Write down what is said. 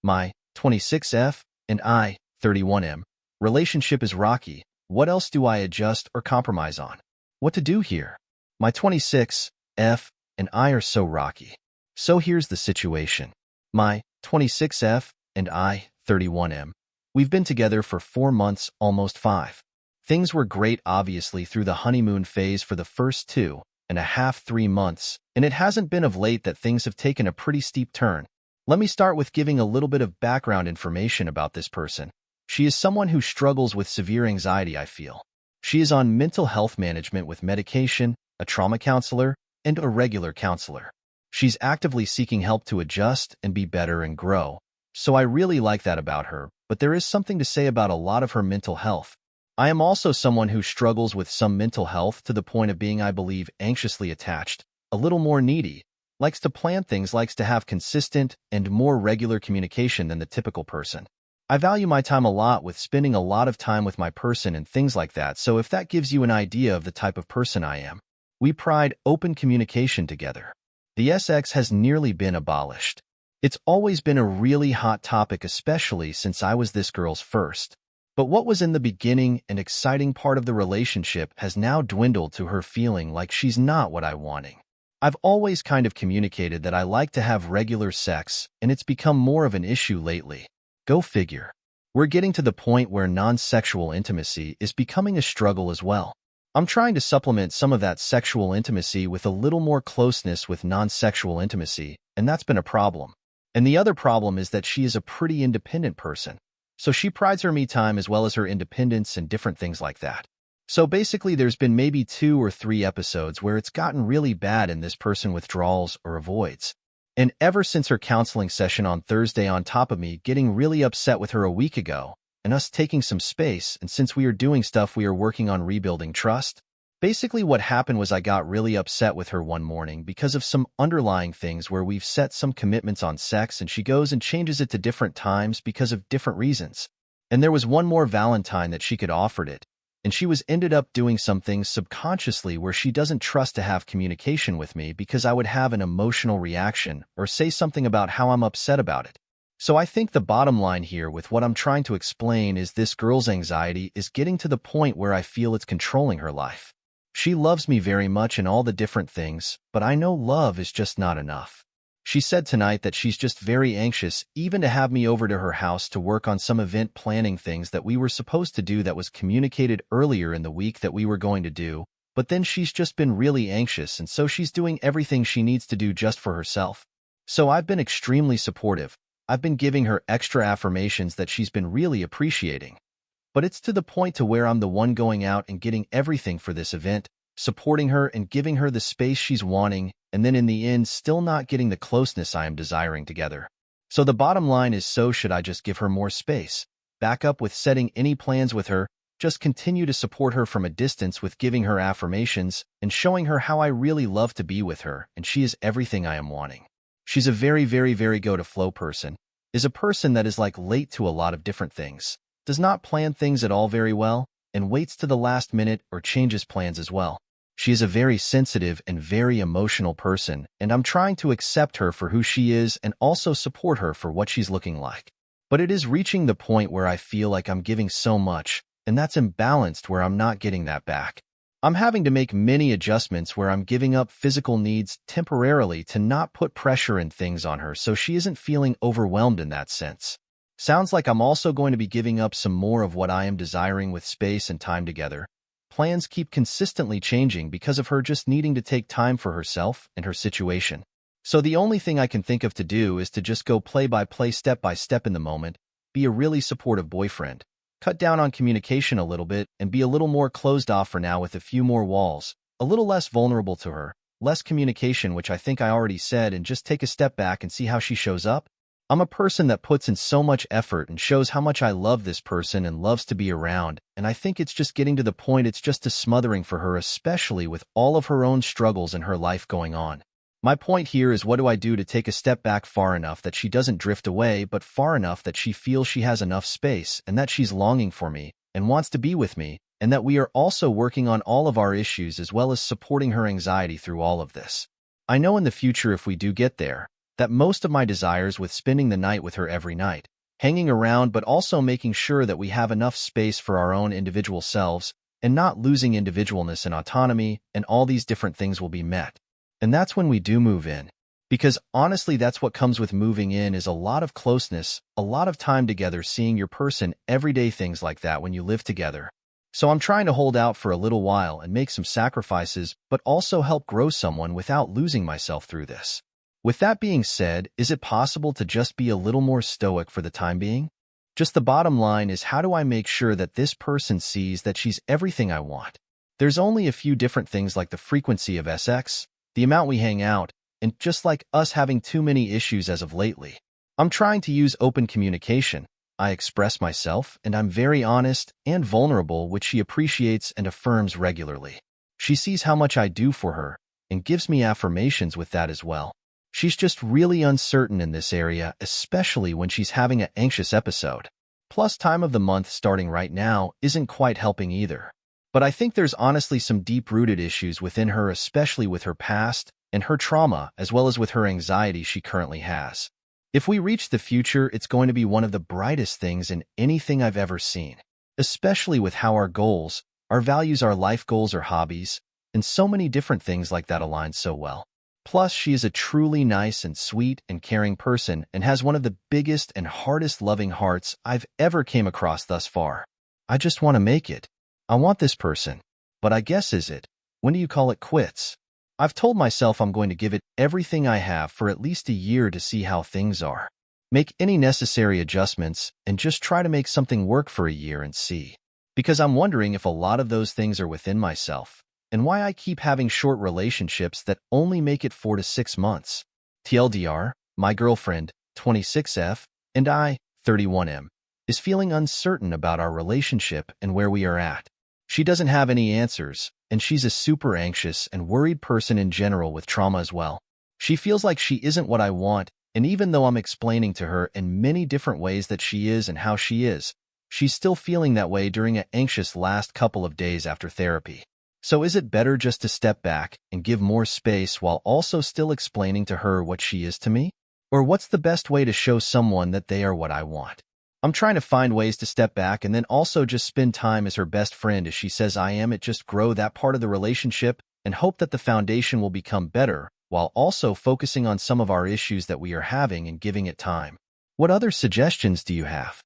My 26F and I, 31M, relationship is rocky. What else do I adjust or compromise on? What to do here? My 26F and I are so rocky. So here's the situation. My 26F and I, 31M, we've been together for 4 months, almost 5. Things were great obviously through the honeymoon phase for the first 2.5, 3 months, and it hasn't been of late that things have taken a pretty steep turn. Let me start with giving a little bit of background information about this person. She is someone who struggles with severe anxiety, I feel. She is on mental health management with medication, a trauma counselor, and a regular counselor. She's actively seeking help to adjust and be better and grow. So I really like that about her, but there is something to say about a lot of her mental health. I am also someone who struggles with some mental health to the point of being, I believe, anxiously attached, a little more needy, likes to plan things, likes to have consistent and more regular communication than the typical person. I value my time a lot with spending a lot of time with my person and things like that, so if that gives you an idea of the type of person I am. We pride open communication together. The SX has nearly been abolished. It's always been a really hot topic, especially since I was this girl's first. But what was in the beginning and exciting part of the relationship has now dwindled to her feeling like she's not what I wanting. I've always kind of communicated that I like to have regular sex, and it's become more of an issue lately. Go figure. We're getting to the point where non-sexual intimacy is becoming a struggle as well. I'm trying to supplement some of that sexual intimacy with a little more closeness with non-sexual intimacy, and that's been a problem. And the other problem is that she is a pretty independent person. So she prides her me time as well as her independence and different things like that. So basically there's been maybe 2 or 3 episodes where it's gotten really bad and this person withdraws or avoids. And ever since her counseling session on Thursday, on top of me getting really upset with her a week ago, and us taking some space, and since we are doing stuff, we are working on rebuilding trust. Basically what happened was I got really upset with her one morning because of some underlying things where we've set some commitments on sex and she goes and changes it to different times because of different reasons. And there was one more Valentine that she could offered it, and she was ended up doing some things subconsciously where she doesn't trust to have communication with me because I would have an emotional reaction or say something about how I'm upset about it. So I think the bottom line here with what I'm trying to explain is this girl's anxiety is getting to the point where I feel it's controlling her life. She loves me very much and all the different things, but I know love is just not enough. She said tonight that she's just very anxious even to have me over to her house to work on some event planning things that we were supposed to do that was communicated earlier in the week that we were going to do, but then she's just been really anxious and so she's doing everything she needs to do just for herself. So I've been extremely supportive. I've been giving her extra affirmations that she's been really appreciating. But it's to the point to where I'm the one going out and getting everything for this event, supporting her and giving her the space she's wanting, and then in the end still not getting the closeness I am desiring together. So the bottom line is, so should I just give her more space, back up with setting any plans with her, just continue to support her from a distance with giving her affirmations and showing her how I really love to be with her and she is everything I am wanting. She's a very, very, very go-to-flow person, is a person that is like late to a lot of different things, does not plan things at all very well, and waits to the last minute or changes plans as well. She is a very sensitive and very emotional person, and I'm trying to accept her for who she is and also support her for what she's looking like. But it is reaching the point where I feel like I'm giving so much, and that's imbalanced where I'm not getting that back. I'm having to make many adjustments where I'm giving up physical needs temporarily to not put pressure and things on her so she isn't feeling overwhelmed in that sense. Sounds like I'm also going to be giving up some more of what I am desiring with space and time together. Plans keep consistently changing because of her just needing to take time for herself and her situation. So the only thing I can think of to do is to just go play by play, step by step in the moment, be a really supportive boyfriend, cut down on communication a little bit, and be a little more closed off for now with a few more walls, a little less vulnerable to her, less communication, which I think I already said, and just take a step back and see how she shows up. I'm a person that puts in so much effort and shows how much I love this person and loves to be around, and I think it's just getting to the point it's just a smothering for her, especially with all of her own struggles in her life going on. My point here is, what do I do to take a step back far enough that she doesn't drift away, but far enough that she feels she has enough space and that she's longing for me and wants to be with me, and that we are also working on all of our issues as well as supporting her anxiety through all of this. I know in the future, if we do get there, that most of my desires with spending the night with her every night, hanging around but also making sure that we have enough space for our own individual selves and not losing individualness and autonomy and all these different things will be met. And that's when we do move in. Because honestly, that's what comes with moving in is a lot of closeness, a lot of time together, seeing your person, everyday things like that when you live together. So I'm trying to hold out for a little while and make some sacrifices, but also help grow someone without losing myself through this. With that being said, is it possible to just be a little more stoic for the time being? Just the bottom line is, how do I make sure that this person sees that she's everything I want? There's only a few different things like the frequency of sex, the amount we hang out, and just like us having too many issues as of lately. I'm trying to use open communication. I express myself, and I'm very honest and vulnerable, which she appreciates and affirms regularly. She sees how much I do for her and gives me affirmations with that as well. She's just really uncertain in this area, especially when she's having an anxious episode. Plus, time of the month starting right now isn't quite helping either. But I think there's honestly some deep-rooted issues within her, especially with her past and her trauma, as well as with her anxiety she currently has. If we reach the future, it's going to be one of the brightest things in anything I've ever seen, especially with how our goals, our values, our life goals, our hobbies, and so many different things like that align so well. Plus, she is a truly nice and sweet and caring person and has one of the biggest and hardest loving hearts I've ever came across thus far. I just want to make it. I want this person. But I guess when do you call it quits? I've told myself I'm going to give it everything I have for at least a year to see how things are. Make any necessary adjustments and just try to make something work for a year and see. Because I'm wondering if a lot of those things are within myself and why I keep having short relationships that only make it 4 to 6 months. TLDR, my girlfriend, 26F, and I, 31M, is feeling uncertain about our relationship and where we are at. She doesn't have any answers, and she's a super anxious and worried person in general with trauma as well. She feels like she isn't what I want, and even though I'm explaining to her in many different ways that she is and how she is, she's still feeling that way during an anxious last couple of days after therapy. So is it better just to step back and give more space while also still explaining to her what she is to me? Or what's the best way to show someone that they are what I want? I'm trying to find ways to step back and then also just spend time as her best friend as she says I am, it just grow that part of the relationship and hope that the foundation will become better while also focusing on some of our issues that we are having and giving it time. What other suggestions do you have?